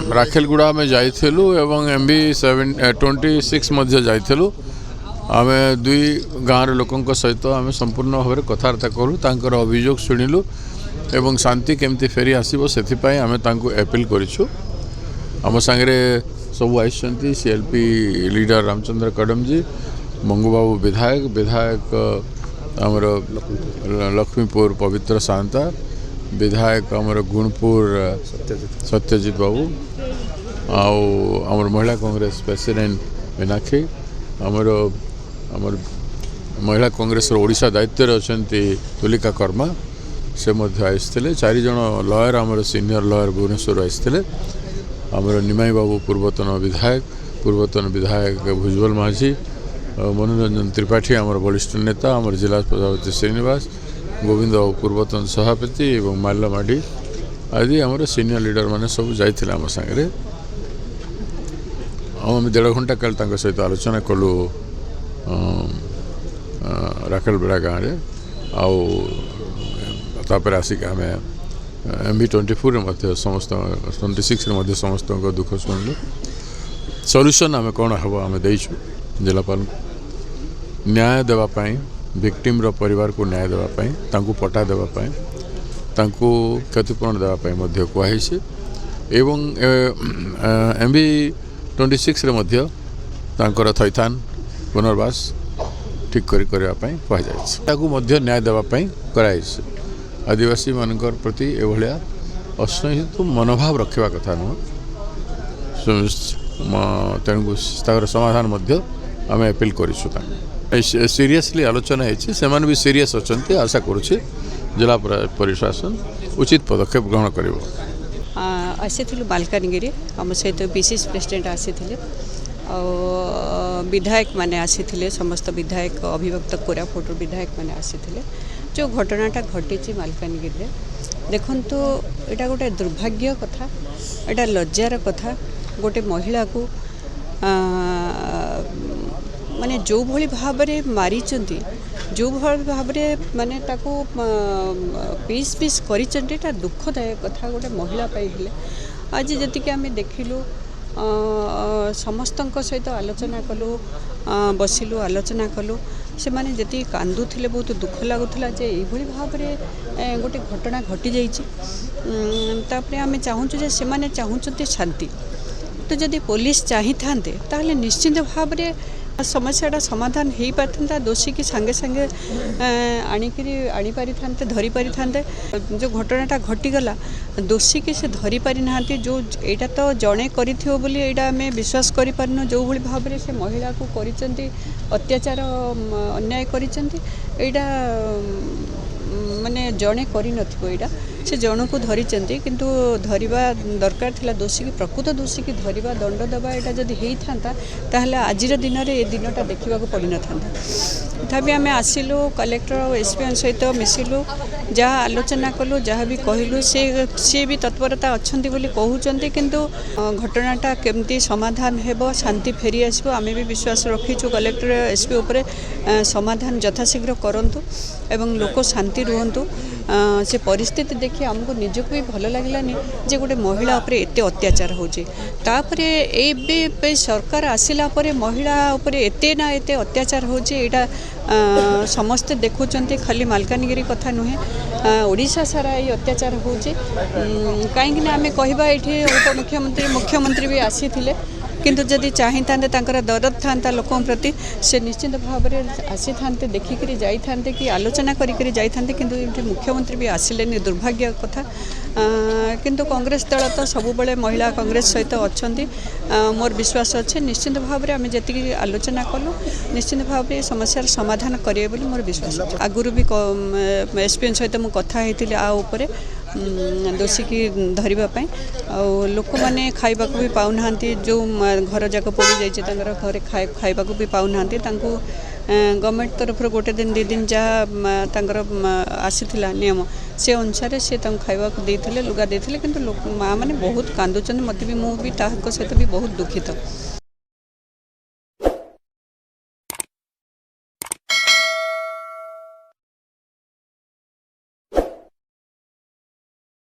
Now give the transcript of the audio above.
राखेलगुड़ा आम जाइलु एवं MB 26 जाइलु आम दुई गाँव लोकों सहित आम संपूर्ण भाव में कथबार्ता करूँ तांकर अभियोग शुणिलु एवं शांति केमती फेरी आसो से आम एपिल करूँ आम सांगे सब आई CLP लीडर रामचंद्र कड़म जी मंगूबाबू विधायक आमर लक्ष्मीपुर पवित्र सांता विधायक आमर गुणपुर सत्यजित बाबू आमर महिला कांग्रेस प्रेसिडेंट मीनाक्षी आमर महिला कांग्रेस ओडिशा दायित्व अच्छा तुलिका कर्मा से आसते 4 जन लयर आमर सीनियर लयर भुवनेश्वर आसते आमर निमाई बाबू पूर्वतन विधायक भुजबल माझी मनोरंजन त्रिपाठी आमर वरिष्ठ नेता आमर जिला प्रजापति श्रीनिवास गोविंद बाबू पूर्वतन सभापति और माल्य माढ़ी आदि आमर सीनियर लीडर मैंने सब जाते आम सांगे आम 1.5 घंटा काल सहित आलोचना कलु राखेलबेड़ा गाँव में आउे आसिक आम MB 24 समस्त 26 समस्त दुख शुणु सल्यूशन आम कौन हम आम देचु जिलापाल को न्याय देवाई विक्टिम परिवार को न्याय देवाई पटा देवाई क्षतिपूरण देवाई कहुई एवं MB 26 थैथान पुनर्वास ठीक करने कहुई न्याय देवाई कराई आदिवासी मानकर प्रति एभलिया असहिष्णु मनोभाव रखा कथा नुह तेणु समाधान आम एपिल करूँ सीरियसली आलोचना होती भी सीरियस अच्छा आशा करुच्चे जिला प्रशासन उचित पदक्षेप ग्रहण कर आसी मालकानगिरी आम सहित BCC प्रेसिडेंट आसी विधायक माने आसी समस्त विधायक अभिव्यक्त कोरापुट विधायक माने आसी जो घटनाटा घटी मालकानगिरी देखंतु एटा गोटे दुर्भाग्य कथा एटा लज्जार कथा गोटे महिला को माने जो भली भाव में मारी जो भली भाव में माने ताको पीस पीस करिचंटा दुखदायक कथा गोटे महिला हेले आज जतिक आम देखिलु समस्त सहित आलोचना कलु बसिलु आलोचना कलु से माने जति कांदुथिले बहुत दुख लगुला जे यही भाव में गोटे घटना घटी जाइए आम चाहूँ जे से माने चाहते शांति तो जदि पुलिस चाही थांते ताहले निश्चित भाव में समस्याटा समाधान हो पारता दोषी की सांगे सांगे आनी पारि थांते धरी पारि थांते जो घटनाटा घटीगला दोषी की से धरी पारि नाहांती जो एटा तो जड़े करिथियो बोली एटा आमे विश्वास करि पारनु जो भली भाव में से महिला को करिसंती अत्याचार अन्याय करिसंती एटा माने जड़े करि नथिबो एटा से जन को धरिचंती किंतु धरिबा दरकार थिला दोषी की प्रकृत दोषी की धरिबा दंड देवा एटा जदि हेई थांता ताहले आजिर दिन रे ए दिनटा देखिबा को पड़ी न थांता तथापि आमे आसिलु कलेक्टर और SPN सहित मिसिलु जहाँ आलोचना कलु जहाँ भी कहलु से भी तत्परता अच्छंती बोली कहउचंती किंतु घटनाटा केमती समाधान हेबो शांति फेरी आसबो आमे भी विश्वास रखिछु कलेक्टर SP उपरे समाधान यथाशीघ्र करंतु एवं लोक शांति रुहंतु से परिस्थिति देखि आमको निजको भी भल लगलानी जे गोटे महिला उपरे एते अत्याचार होची तापरे ए सरकार आसिला परे महिला उपरे एते ना एते अत्याचार होची एटा समस्ते देखुचंती खाली मालकानगिरी कथा नुहे ओडिशा सारा ये अत्याचार होची काहेकि ना आमे कहबा एठी मुख्यमंत्री भी आसी थिले किंतु जदि चाही थांते तांकर दरद थांता लोकों प्रति से निश्चित भाव में आसी थांते देखिकरी जाई थांते कि आलोचना करिकरी जाई थांते किंतु एठी मुख्यमंत्री भी आसिलेनी दुर्भाग्य कथा किंतु कांग्रेस दल तो सब बेले महिला कांग्रेस सहित अच्छी मोर विश्वास अच्छे निश्चित भाव में आम जी आलोचना कलु निश्चित भाव में समस्यार समाधान करेंगे बोली मोर विश्वास अच्छे आगुरी भी SPN सहित मुझे कथा होती आउपर दोषी की धरवाई लोक मैंने खाइबा भी पाऊना जो घर जाक पोड़ी जाइए घरे खाइबा भी पाऊना गवर्नमेंट तरफ गोटे दिन 2 दिन जहाँ आसी नियम से अनुसार से खाइबा देते लुगा देते किंतु माँ मैंने बहुत कांदुचंद मत भी मुझे सहित भी बहुत दुखित।